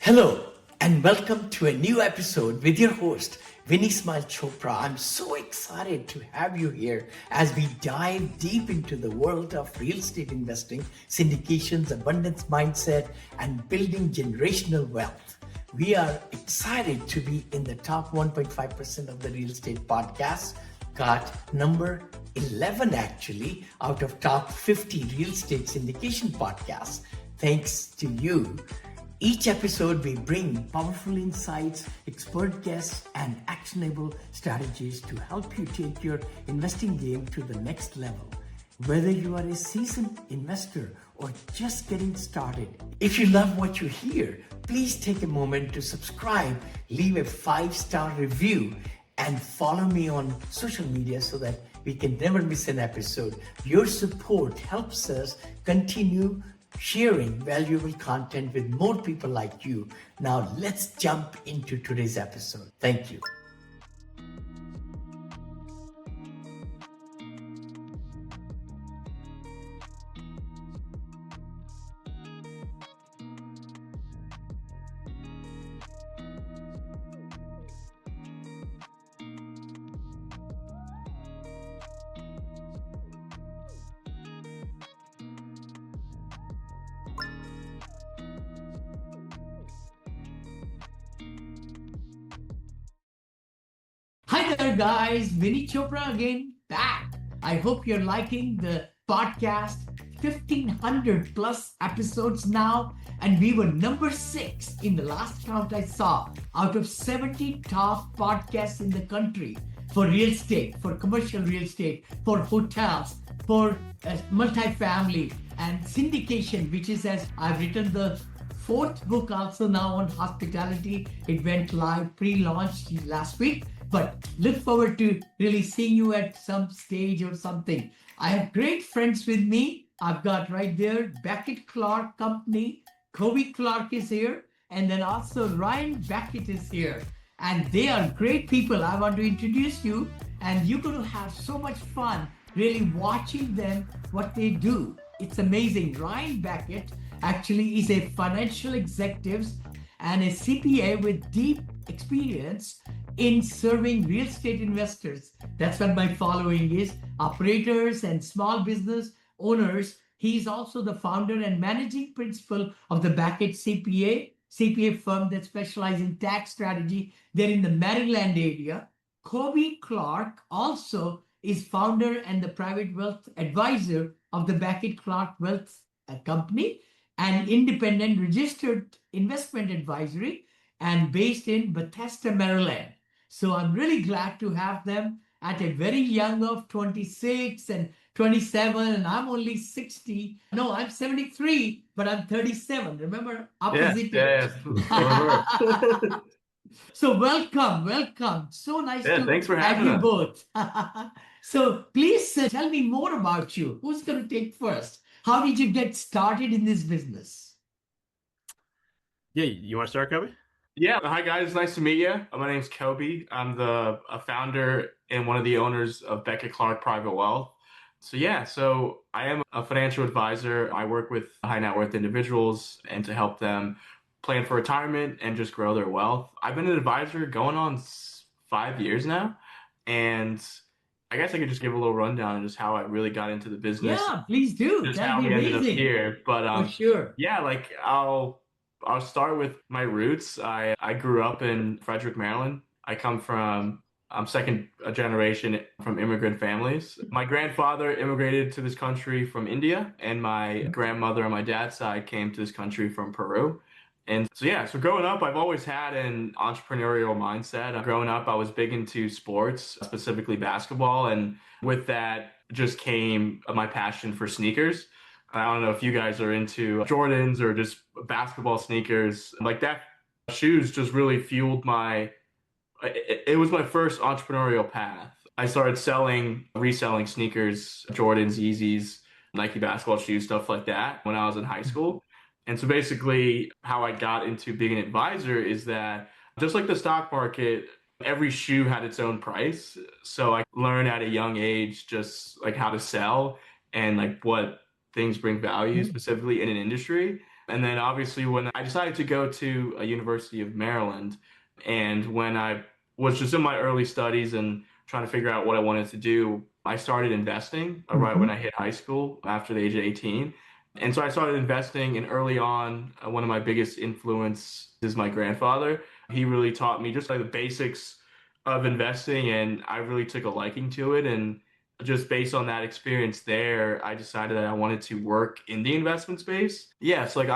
Hello, and welcome to a new episode with your host, Vinney Chopra. I'm so excited to have you here as we dive deep into the world of real estate investing, syndications, abundance mindset, and building generational wealth. We are excited to be in the top 1.5% of the real estate podcasts. Got number 11 actually out of top 50 real estate syndication podcasts. Thanks to you. Each episode, we bring powerful insights, expert guests, and actionable strategies to help you take your investing game to the next level. Whether you are a seasoned investor or just getting started, if you love what you hear, please take a moment to subscribe, leave a 5-star review, and follow me on social media so that we can never miss an episode. Your support helps us continue sharing valuable content with more people like you. Now let's jump into today's episode. Thank you. Hi there, guys. Vinney Chopra again, back. I hope you're liking the podcast. 1,500 plus episodes now, and we were number 6 in the last count I saw out of 70 top podcasts in the country for real estate, for commercial real estate, for hotels, for multifamily, and syndication, which is, as I've written the 4th book also now on hospitality. It went live, pre-launched last week. But look forward to really seeing you at some stage or something. I have great friends with me. I've got right there Beckett Clark Company. Koby Clark is here. And then also Ryan Beckett is here. And they are great people. I want to introduce you. And you're going to have so much fun really watching them, what they do. It's amazing. Ryan Beckett actually is a financial executive and a CPA with deep experience in serving real estate investors. That's what my following is. Operators and small business owners. He's also the founder and managing principal of the Beckett CPA firm that specializes in tax strategy. They're in the Maryland area. Koby Clark also is founder and the private wealth advisor of the Beckett Clark Wealth Company, an independent registered investment advisory and based in Bethesda, Maryland. So I'm really glad to have them at a very young of 26 and 27, and I'm only 60. No, I'm 73, but I'm 37. Remember, opposite. Yeah. So welcome. So nice to thanks for have having you us. both. So please tell me more about you. Who's going to take first? How did you get started in this business? Yeah, you want to start, Koby? Yeah. Hi, guys. Nice to meet you. My name's Koby. I'm a founder and one of the owners of Beckett Clark Private Wealth. So I am a financial advisor. I work with high net worth individuals and to help them plan for retirement and just grow their wealth. I've been an advisor going on 5 years now. And I guess I could just give a little rundown on just how I really got into the business. Yeah, please do. Just That'd how be we ended amazing. up here. But For sure. yeah, like I'll start with my roots. I grew up in Frederick, Maryland. I'm second generation from immigrant families. My grandfather immigrated to this country from India, and my grandmother on my dad's side came to this country from Peru. And so growing up, I've always had an entrepreneurial mindset. Growing up, I was big into sports, specifically basketball. And with that just came my passion for sneakers. I don't know if you guys are into Jordans or just basketball sneakers. Like that, shoes just really fueled it was my first entrepreneurial path. I started reselling sneakers, Jordans, Yeezys, Nike basketball shoes, stuff like that when I was in high school. And so basically how I got into being an advisor is that just like the stock market, every shoe had its own price. So I learned at a young age just like how to sell and like what things bring value specifically in an industry. And then obviously when I decided to go to a University of Maryland, and when I was just in my early studies and trying to figure out what I wanted to do, I started investing right when I hit high school after the age of 18. And so I started investing, and early on, one of my biggest influence is my grandfather. He really taught me just like the basics of investing, and I really took a liking to it. And just based on that experience there, I decided that I wanted to work in the investment space. Yeah, so like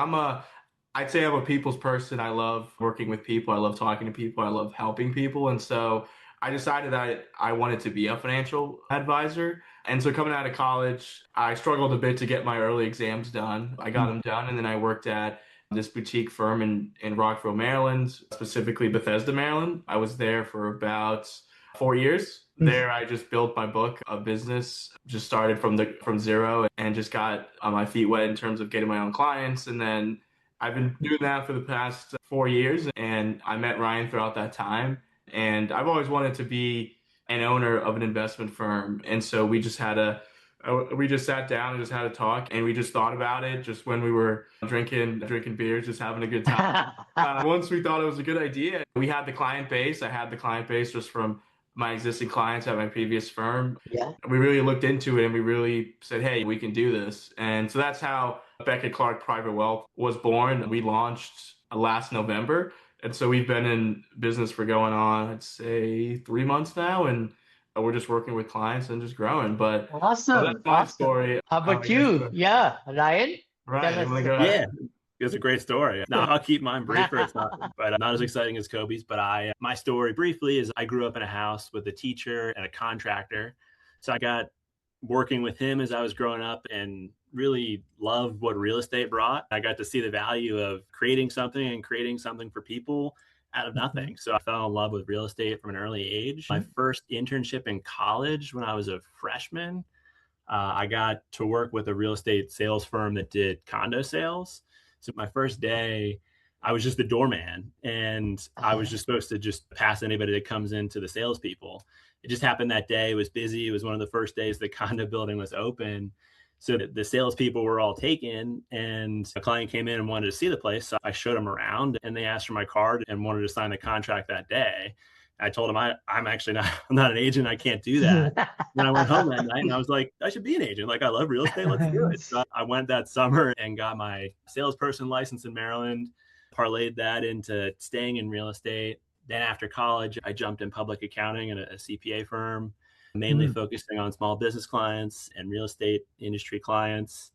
I'd say I'm a people's person. I love working with people. I love talking to people. I love helping people. And so I decided that I wanted to be a financial advisor. And so coming out of college, I struggled a bit to get my early exams done. I got them done, and then I worked at this boutique firm in Rockville, Maryland, specifically Bethesda, Maryland. I was there for about 4 years. There, I just built my book of business, just started from zero and just got on my feet wet in terms of getting my own clients. And then I've been doing that for the past 4 years, and I met Ryan throughout that time. And I've always wanted to be an owner of an investment firm. And so we just sat down and just had a talk, and we just thought about it just when we were drinking beers, just having a good time. Once we thought it was a good idea, we had the client base. I had the client base just from my existing clients at my previous firm. Yeah. We really looked into it, and we really said, hey, we can do this. And so that's how Beckett Clark Private Wealth was born. We launched last November. And so we've been in business for going on, I'd say 3 months now, and we're just working with clients and just growing. But Awesome. that's my story. How about you? Yeah, Ryan, Ryan, tell you want to us go about. ahead? Yeah, it's a great story. Now I'll keep mine briefer. It's not, but not as exciting as Kobe's. But my story briefly is I grew up in a house with a teacher and a contractor, so I got working with him as I was growing up and really loved what real estate brought. I got to see the value of creating something and creating something for people out of nothing. So I fell in love with real estate from an early age. My first internship in college when I was a freshman, I got to work with a real estate sales firm that did condo sales. So my first day, I was just the doorman, and I was just supposed to just pass anybody that comes into the salespeople. It just happened that day. It was busy. It was one of the first days the condo building was open. So the salespeople were all taken, and a client came in and wanted to see the place. So I showed them around, and they asked for my card and wanted to sign the contract that day. I told them I'm actually I'm not an agent. I can't do that. Then I went home that night and I was like, I should be an agent. Like, I love real estate. Let's do it. So I went that summer and got my salesperson license in Maryland, parlayed that into staying in real estate. Then after college, I jumped in public accounting at a CPA firm, mainly focusing on small business clients and real estate industry clients.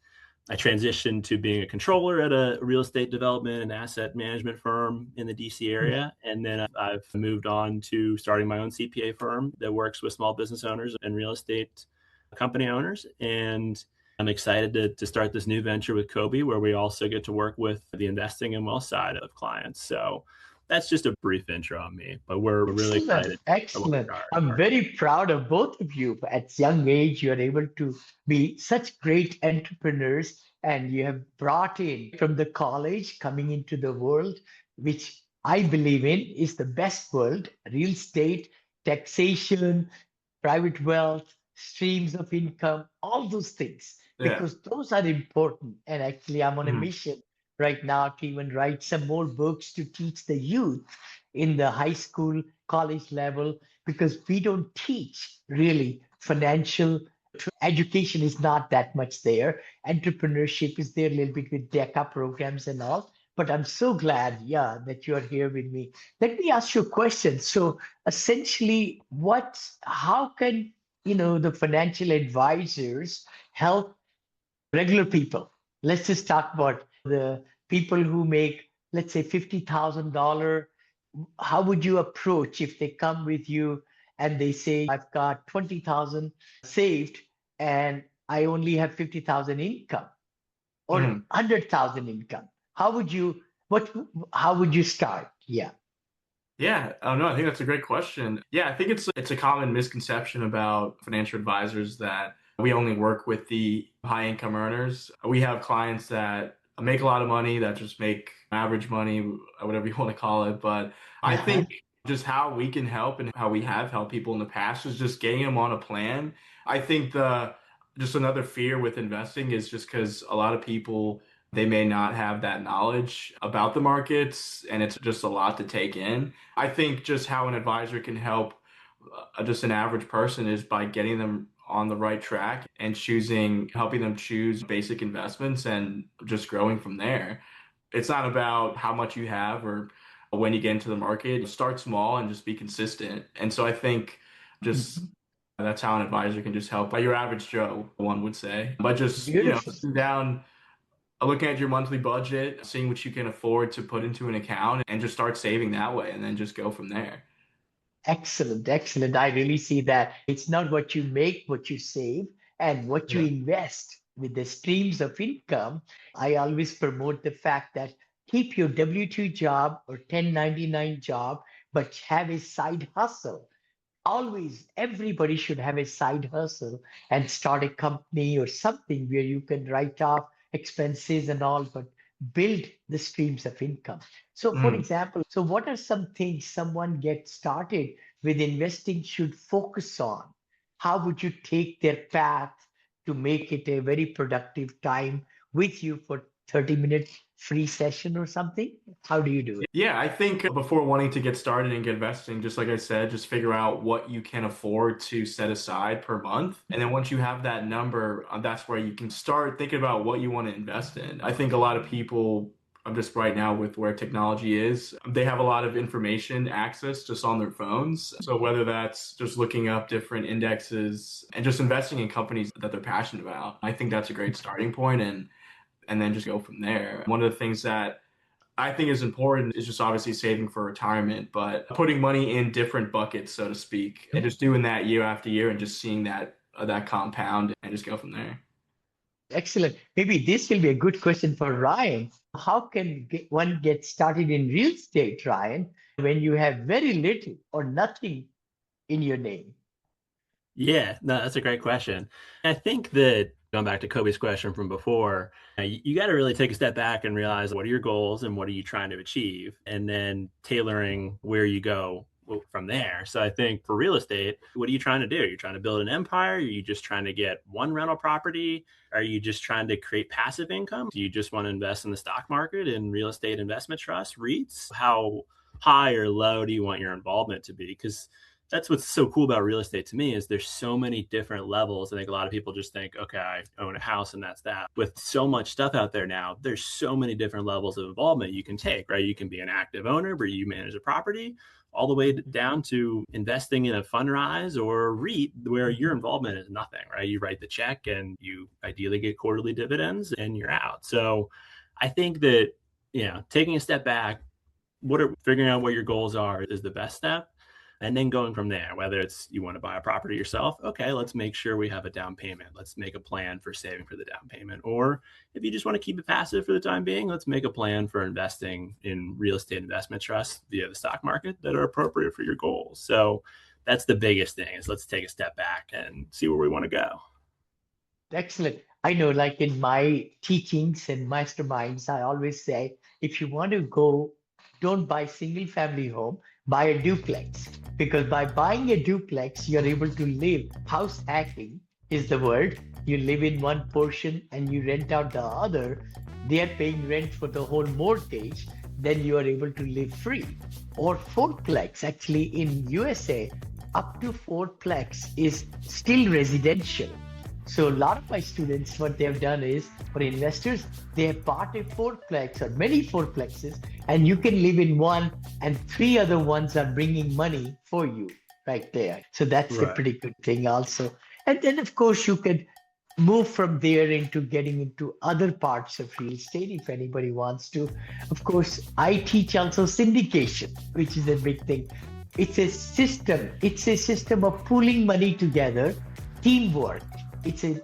I transitioned to being a controller at a real estate development and asset management firm in the DC area. And then I've moved on to starting my own CPA firm that works with small business owners and real estate company owners. And I'm excited to start this new venture with Koby, where we also get to work with the investing and wealth side of clients. So that's just a brief intro on me, but we're really excited. Excellent. I'm very proud of both of you. At young age, you're able to be such great entrepreneurs, and you have brought in from the college coming into the world, which I believe in is the best world: real estate, taxation, private wealth, streams of income, all those things, because those are important. And actually, I'm on a mission right now to even write some more books to teach the youth in the high school, college level, because we don't teach really financial education is not that much there. Entrepreneurship is there a little bit with DECA programs and all. But I'm so glad, yeah, that you're here with me. Let me ask you a question. So essentially, how can, the financial advisors help regular people? Let's just talk about the people who make, let's say, $50,000. How would you approach if they come with you and they say, I've got 20,000 saved and I only have 50,000 income or 100,000 income? How would you start? Yeah. Yeah. Oh, no, I think that's a great question. Yeah, I think it's a common misconception about financial advisors that we only work with the high income earners. We have clients that make a lot of money, that just make average money, whatever you want to call it. But I think just how we can help and how we have helped people in the past is just getting them on a plan. I think just another fear with investing is just because a lot of people they may not have that knowledge about the markets, and it's just a lot to take in. I think just how an advisor can help just an average person is by getting them on the right track and helping them choose basic investments and just growing from there. It's not about how much you have or when you get into the market. Start small and just be consistent. And so I think just that's how an advisor can just help your average Joe, one would say. But just, Beautiful. sitting down, looking at your monthly budget, seeing what you can afford to put into an account and just start saving that way and then just go from there. Excellent, excellent. I really see that it's not what you make, what you save, and what you Yeah. invest with the streams of income. I always promote the fact that keep your W-2 job or 1099 job, but have a side hustle. Always, everybody should have a side hustle and start a company or something where you can write off expenses and all, but build the streams of income. So, for example, so what are some things someone gets started with investing should focus on? How would you take their path to make it a very productive time with you for 30-minute free session or something? How do you do it? Yeah, I think before wanting to get started and get investing, just like I said, just figure out what you can afford to set aside per month. And then once you have that number, that's where you can start thinking about what you want to invest in. I think a lot of people, just right now with where technology is, they have a lot of information access just on their phones. So whether that's just looking up different indexes and just investing in companies that they're passionate about, I think that's a great starting point, and then just go from there. One of the things that I think is important is just obviously saving for retirement, but putting money in different buckets, so to speak, and just doing that year after year and just seeing that compound and just go from there. Excellent. Maybe this will be a good question for Ryan. How can one get started in real estate, Ryan, when you have very little or nothing in your name? Yeah, no, that's a great question. I think that going back to Kobe's question from before, you got to really take a step back and realize what are your goals and what are you trying to achieve, and then tailoring where you go from there. So I think for real estate, what are you trying to do? You're trying to build an empire? Are you just trying to get one rental property? Are you just trying to create passive income? Do you just want to invest in the stock market and real estate investment trusts, REITs? How high or low do you want your involvement to be? Because that's what's so cool about real estate to me is there's so many different levels. I think a lot of people just think, okay, I own a house and that's that. With so much stuff out there now, there's so many different levels of involvement you can take, right? You can be an active owner where you manage a property, all the way down to investing in a fundraise or a REIT where your involvement is nothing, right? You write the check and you ideally get quarterly dividends and you're out. So I think that, taking a step back, figuring out what your goals are is the best step. And then going from there, whether it's you want to buy a property yourself, okay, let's make sure we have a down payment. Let's make a plan for saving for the down payment. Or if you just want to keep it passive for the time being, let's make a plan for investing in real estate investment trusts via the stock market that are appropriate for your goals. So that's the biggest thing is let's take a step back and see where we want to go. Excellent. I know, like in my teachings and masterminds, I always say, if you want to go, don't buy single family home, buy a duplex. Because by buying a duplex, you're able to live. House hacking is the word. You live in one portion and you rent out the other. They are paying rent for the whole mortgage. Then you are able to live free. Or fourplex, actually in USA, up to fourplex is still residential. So a lot of my students, what they've done is, for investors, they have bought a fourplex or many fourplexes, and you can live in one and 3 other ones are bringing money for you right there. So that's a pretty good thing also. And then, of course, you could move from there into getting into other parts of real estate if anybody wants to. Of course, I teach also syndication, which is a big thing. It's a system. It's a system of pooling money together, teamwork. It's an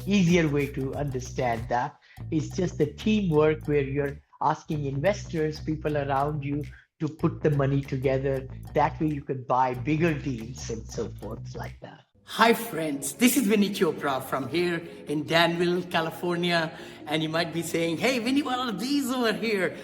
easier way to understand that. It's just the teamwork where you're asking investors, people around you, to put the money together. That way you can buy bigger deals and so forth like that. Hi friends, this is Vinney Chopra from here in Danville, California. And you might be saying, hey Vinney, what are these over here?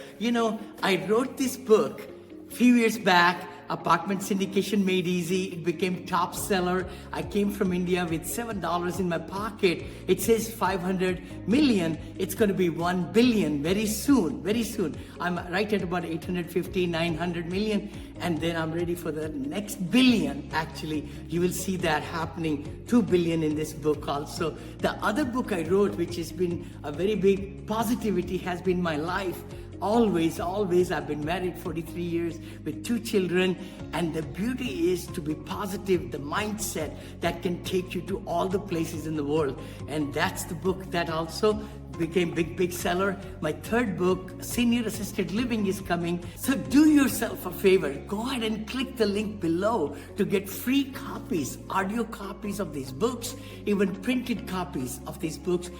I wrote this book a few years back Apartment Syndication Made Easy. It became top seller. I came from India with $7 in my pocket. It says 500 million. It's going to be 1 billion very soon, very soon. I'm right at about 850, 900 million. And then I'm ready for the next billion. Actually, you will see that happening, 2 billion in this book also. The other book I wrote, which has been a very big positivity, has been my life. Always, I've been married 43 years with 2 children. And the beauty is to be positive, the mindset that can take you to all the places in the world. And that's the book that also became big seller. My third book, Senior Assisted Living, is coming. So do yourself a favor. Go ahead and click the link below to get free copies, audio copies of these books, even printed copies of these books.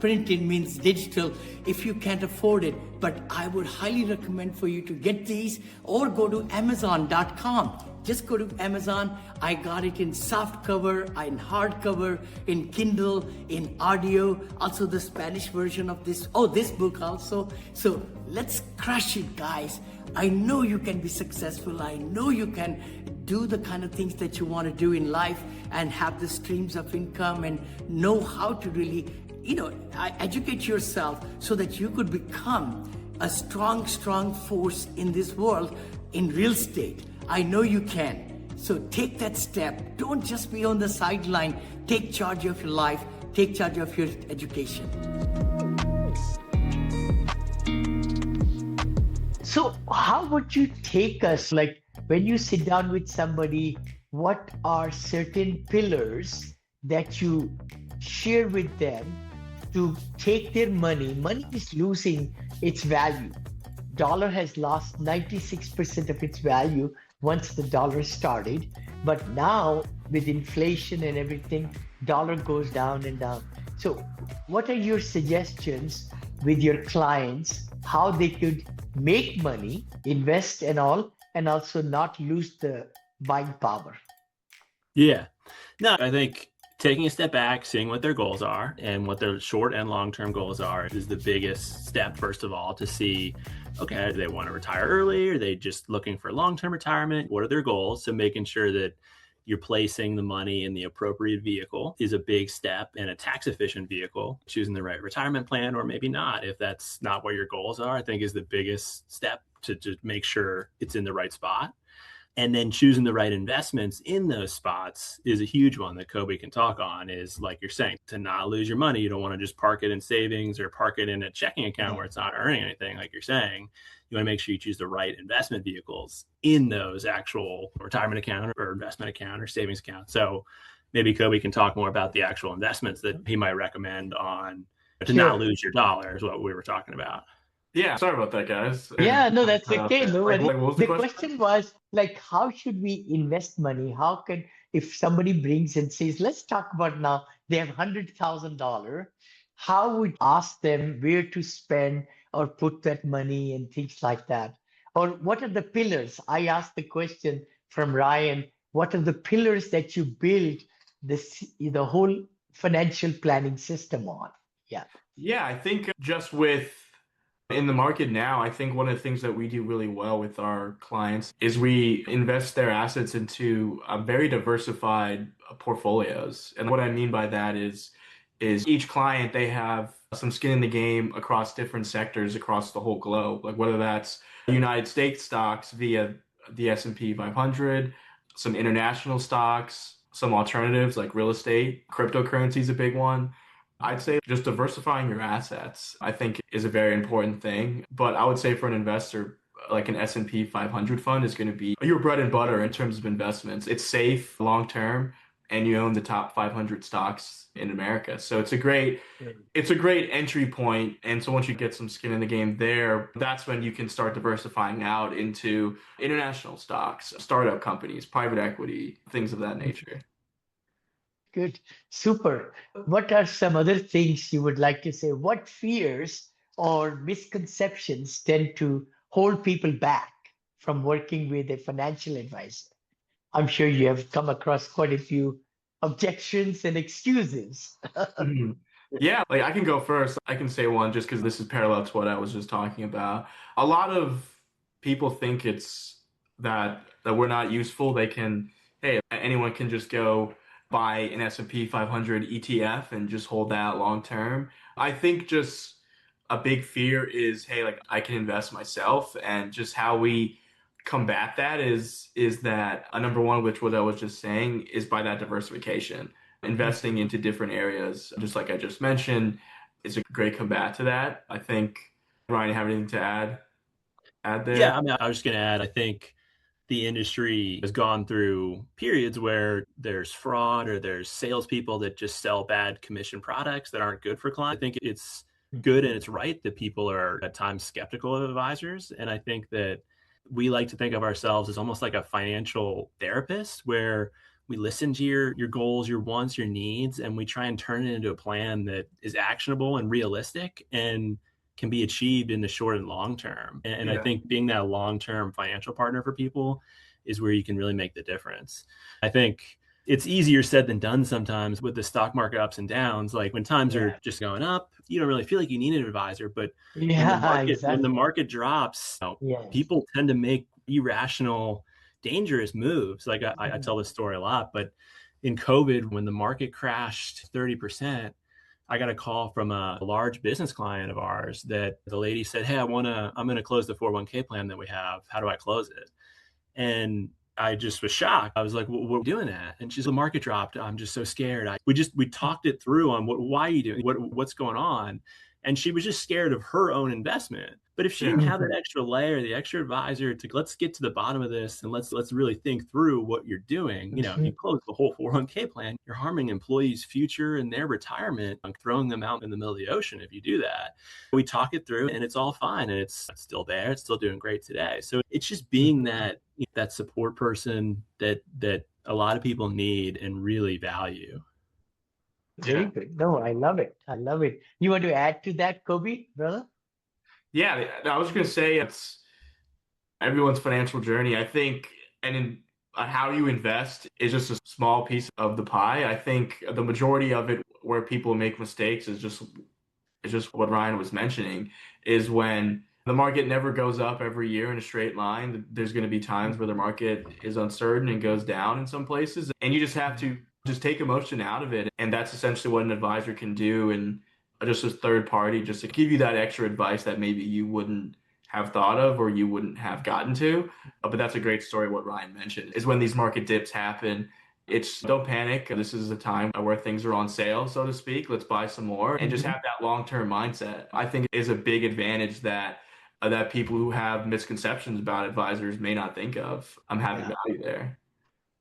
Printed means digital if you can't afford it. But I would highly recommend for you to get these or go to Amazon.com. Just go to Amazon. I got it in soft cover, in hardcover, in Kindle, in audio, also the Spanish version of this book also. So let's crush it, guys. I know you can be successful. I know you can do the kind of things that you want to do in life and have the streams of income and know how to really, educate yourself so that you could become a strong force in this world in real estate. I know you can. So take that step. Don't just be on the sideline. Take charge of your life. Take charge of your education. So how would you take us, like when you sit down with somebody, what are certain pillars that you share with them to take their money? Money is losing its value. Dollar has lost 96% of its value once the dollar started. But now with inflation and everything, dollar goes down and down. So what are your suggestions with your clients, how they could make money, invest and all, and also not lose the buying power? Yeah. No, I think taking a step back, seeing what their goals are and what their short and long-term goals are is the biggest step, first of all, to see, okay, do they want to retire early? Are they just looking for long-term retirement? What are their goals? So making sure that you're placing the money in the appropriate vehicle is a big step, and a tax-efficient vehicle, choosing the right retirement plan, or maybe not, if that's not what your goals are, I think is the biggest step to make sure it's in the right spot. And then choosing the right investments in those spots is a huge one that Koby can talk on. Is like you're saying, to not lose your money. You don't want to just park it in savings or park it in a checking account where it's not earning anything, like you're saying. You want to make sure you choose the right investment vehicles in those actual retirement account or investment account or savings account. So maybe Koby can talk more about the actual investments that he might recommend on to not lose your dollar, is what we were talking about. Yeah, sorry about that, guys. Yeah, no, that's okay. No, what was the question was like, how should we invest money? How can, if somebody brings and says, let's talk about now, they have $100,000, how would ask them where to spend or put that money and things like that? Or what are the pillars? I asked the question from Ryan, what are the pillars that you build the whole financial planning system on? Yeah. Yeah, I think just in the market now, I think one of the things that we do really well with our clients is we invest their assets into very diversified portfolios. And what I mean by that is each client, they have some skin in the game across different sectors across the whole globe, like whether that's United States stocks via the S&P 500, some international stocks, some alternatives like real estate, cryptocurrency is a big one. I'd say just diversifying your assets, I think, is a very important thing. But I would say for an investor, like an S&P 500 fund is going to be your bread and butter in terms of investments. It's safe long term, and you own the top 500 stocks in America. So it's a great entry point. And so once you get some skin in the game there, that's when you can start diversifying out into international stocks, startup companies, private equity, things of that nature. Good. Super. What are some other things you would like to say? What fears or misconceptions tend to hold people back from working with a financial advisor? I'm sure you have come across quite a few objections and excuses. Yeah, like I can go first. I can say one just because this is parallel to what I was just talking about. A lot of people think it's that we're not useful. They can, hey, anyone can just go buy an S&P 500 ETF and just hold that long term. I think just a big fear is, hey, like I can invest myself, and just how we combat that is that number one, which what I was just saying, is by that diversification, investing into different areas, just like I just mentioned, is a great combat to that. I think, Ryan, you have anything to add there? Yeah, I mean, I was just going to add, I think the industry has gone through periods where there's fraud or there's salespeople that just sell bad commission products that aren't good for clients. I think it's good and it's right that people are at times skeptical of advisors. And I think that we like to think of ourselves as almost like a financial therapist, where we listen to your goals, your wants, your needs, and we try and turn it into a plan that is actionable and realistic and can be achieved in the short and long term. And I think being that long-term financial partner for people is where you can really make the difference. I think it's easier said than done sometimes with the stock market ups and downs. Like when times are just going up, you don't really feel like you need an advisor. But when the market drops, people tend to make irrational, dangerous moves. Like I tell this story a lot, but in COVID, when the market crashed 30%, I got a call from a large business client of ours that the lady said, "Hey, I'm going to close the 401k plan that we have. How do I close it?" And I just was shocked. I was like, "What are we doing that?" And she's, "The market dropped. I'm just so scared." We talked it through on why are you doing what's going on. And she was just scared of her own investment. But if she didn't have that extra layer, the extra advisor to let's get to the bottom of this and let's really think through what you're doing. You know, if you close the whole 401k plan, you're harming employees' future and their retirement and throwing them out in the middle of the ocean if you do that. We talk it through and it's all fine and it's still there. It's still doing great today. So it's just being that support person that a lot of people need and really value. Very good. No, I love it. I love it. You want to add to that, Koby, brother? Yeah, I was going to say it's everyone's financial journey. I think, and in how you invest is just a small piece of the pie. I think the majority of it, where people make mistakes, is just what Ryan was mentioning, is when the market never goes up every year in a straight line. There's going to be times where the market is uncertain and goes down in some places, and you just have to just take emotion out of it. And that's essentially what an advisor can do, and just a third party, just to give you that extra advice that maybe you wouldn't have thought of or you wouldn't have gotten to. But that's a great story. What Ryan mentioned is when these market dips happen, it's don't panic. This is a time where things are on sale, so to speak. Let's buy some more and just have that long-term mindset. I think it is a big advantage that people who have misconceptions about advisors may not think of. I'm having value there.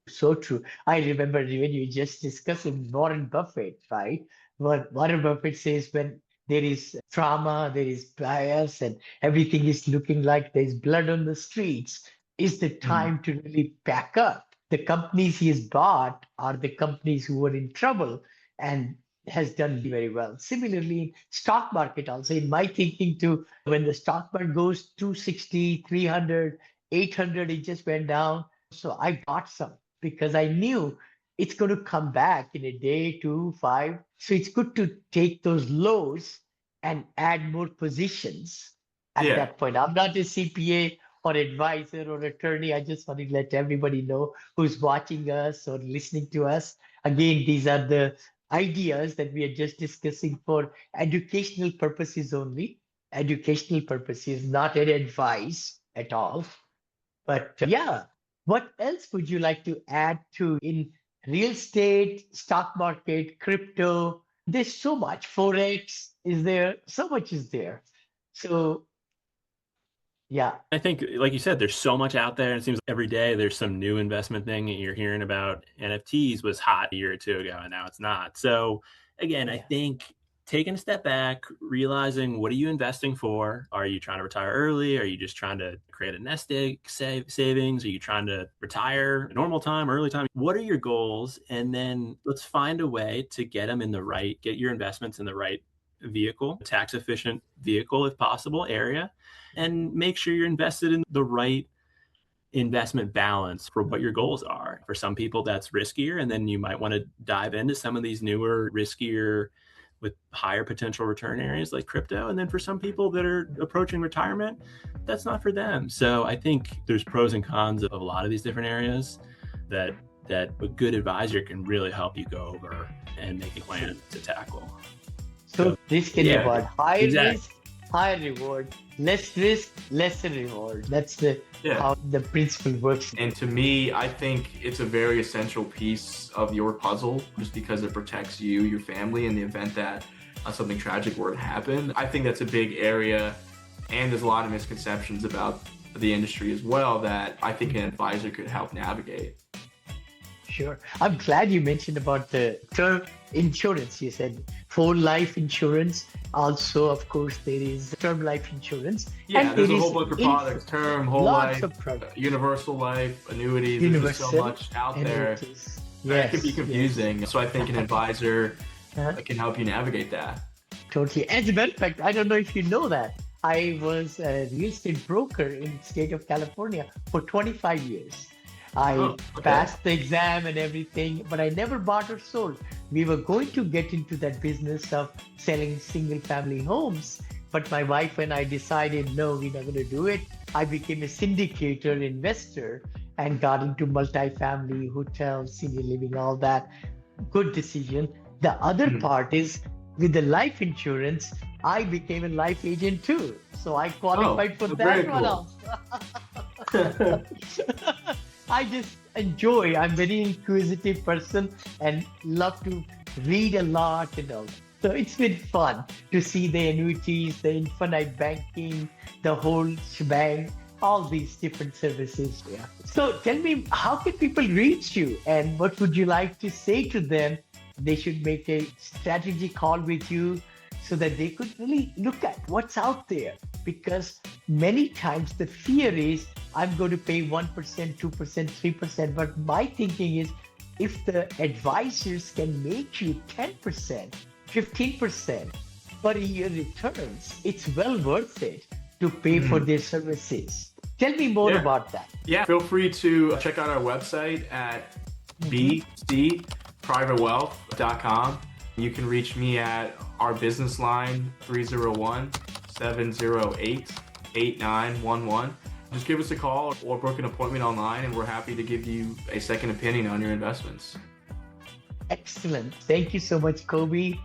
So true. I remember when you just discussing Warren Buffett, right? What Warren Buffett says, when there is trauma, there is bias, and everything is looking like there's blood on the streets, is the time to really pack up. The companies he has bought are the companies who were in trouble and has done very well. Similarly, stock market also, in my thinking too, when the stock market goes 260, 300, 800, it just went down. So I bought some because I knew it's going to come back in a day, 2, 5. So it's good to take those lows and add more positions at that point. I'm not a CPA or advisor or attorney. I just want to let everybody know who's watching us or listening to us. Again, these are the ideas that we are just discussing for educational purposes only. Educational purposes, not an advice at all. But what else would you like to add to in real estate, stock market, crypto? There's so much. Forex is there. So much is there. So, yeah. I think, like you said, there's so much out there. It seems like every day there's some new investment thing that you're hearing about. NFTs was hot a year or two ago, and now it's not. So, again, I think taking a step back, realizing what are you investing for? Are you trying to retire early? Are you just trying to create a nest egg savings? Are you trying to retire normal time, early time? What are your goals? And then let's find a way to get your investments in the right vehicle, tax efficient vehicle, if possible, area, and make sure you're invested in the right investment balance for what your goals are. For some people, that's riskier. And then you might want to dive into some of these newer, riskier with higher potential return areas like crypto. And then for some people that are approaching retirement, that's not for them. So I think there's pros and cons of a lot of these different areas that a good advisor can really help you go over and make a plan to tackle. So this can be about high risk, high reward, less risk, lesser reward. That's how the principle works. And to me, I think it's a very essential piece of your puzzle just because it protects you, your family, in the event that something tragic were to happen. I think that's a big area, and there's a lot of misconceptions about the industry as well that I think an advisor could help navigate. Sure. I'm glad you mentioned about the term insurance. You said whole life insurance. Also, of course, there is term life insurance. Yeah, and there's a whole bunch of products, term, whole life, universal life, annuities. There's so much out there. Yes, it can be confusing. So I think an advisor can help you navigate that. Totally. As a matter of fact, I don't know if you know that. I was a real estate broker in the state of California for 25 years. I passed the exam and everything, but I never bought or sold. We were going to get into that business of selling single family homes, but my wife and I decided, no, we're not going to do it. I became a syndicator investor and got into multifamily, hotels, senior living, all that. Good decision. The other part is with the life insurance, I became a life agent too. So I qualified for that one also. I just enjoy. I'm very inquisitive person and love to read a lot and all. So it's been fun to see the annuities, the infinite banking, the whole shebang, all these different services. Yeah. So tell me, how can people reach you, and what would you like to say to them? They should make a strategy call with you so that they could really look at what's out there. Because many times the fear is, I'm going to pay 1%, 2%, 3%. But my thinking is, if the advisors can make you 10%, 15% per year returns, it's well worth it to pay for their services. Tell me more about that. Yeah, feel free to check out our website at bcprivatewealth.com. You can reach me at our business line, 301-708-8911. Just give us a call or book an appointment online, and we're happy to give you a second opinion on your investments. Excellent. Thank you so much, Koby,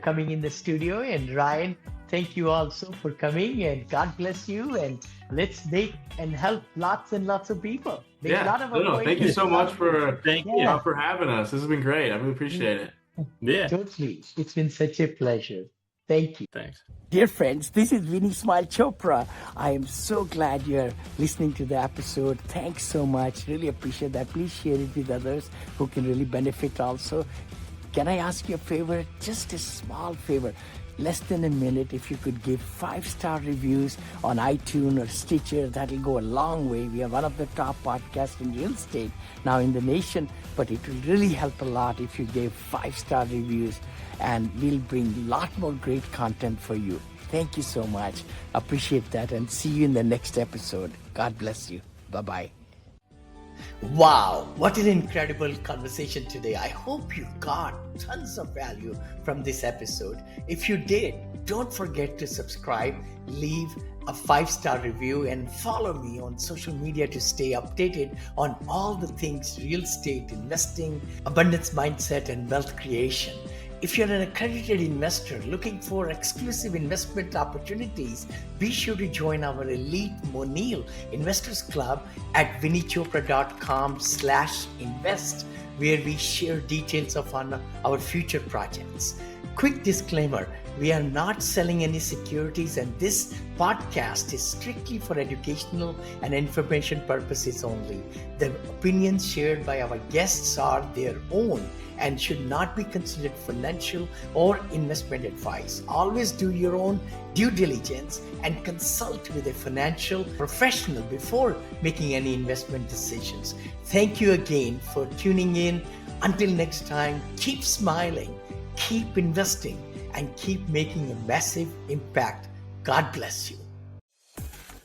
coming in the studio, and Ryan, thank you also for coming, and God bless you, and let's make and help lots and lots of people. Thank you so much for having us. This has been great. I really appreciate it. Yeah. Totally. It's been such a pleasure. Thank you. Thanks. Dear friends, this is Vinney Chopra. I am so glad you're listening to the episode. Thanks so much. Really appreciate that. Please share it with others who can really benefit also. Can I ask you a favor? Just a small favor. Less than a minute, if you could give 5-star reviews on iTunes or Stitcher, that'll go a long way. We are one of the top podcasts in real estate now in the nation, but it will really help a lot if you gave 5-star reviews, and we'll bring a lot more great content for you. Thank you so much. Appreciate that, and see you in the next episode. God bless you. Bye-bye. Wow, what an incredible conversation today. I hope you got tons of value from this episode. If you did, don't forget to subscribe, leave a 5-star review, and follow me on social media to stay updated on all the things real estate, investing, abundance mindset, and wealth creation. If you're an accredited investor looking for exclusive investment opportunities, be sure to join our elite Monil Investors Club at vinneychopra.com/invest, where we share details of our future projects. Quick disclaimer, we are not selling any securities, and this podcast is strictly for educational and information purposes only. The opinions shared by our guests are their own and should not be considered financial or investment advice. Always do your own due diligence and consult with a financial professional before making any investment decisions. Thank you again for tuning in. Until next time, keep smiling, keep investing, and keep making a massive impact. God bless you.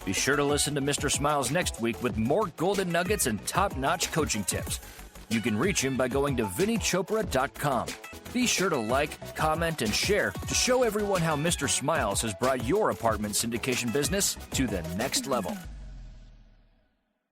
Be sure to listen to Mr. Smiles next week with more golden nuggets and top-notch coaching tips. You can reach him by going to vinneychopra.com. Be sure to like, comment, and share to show everyone how Mr. Smiles has brought your apartment syndication business to the next level.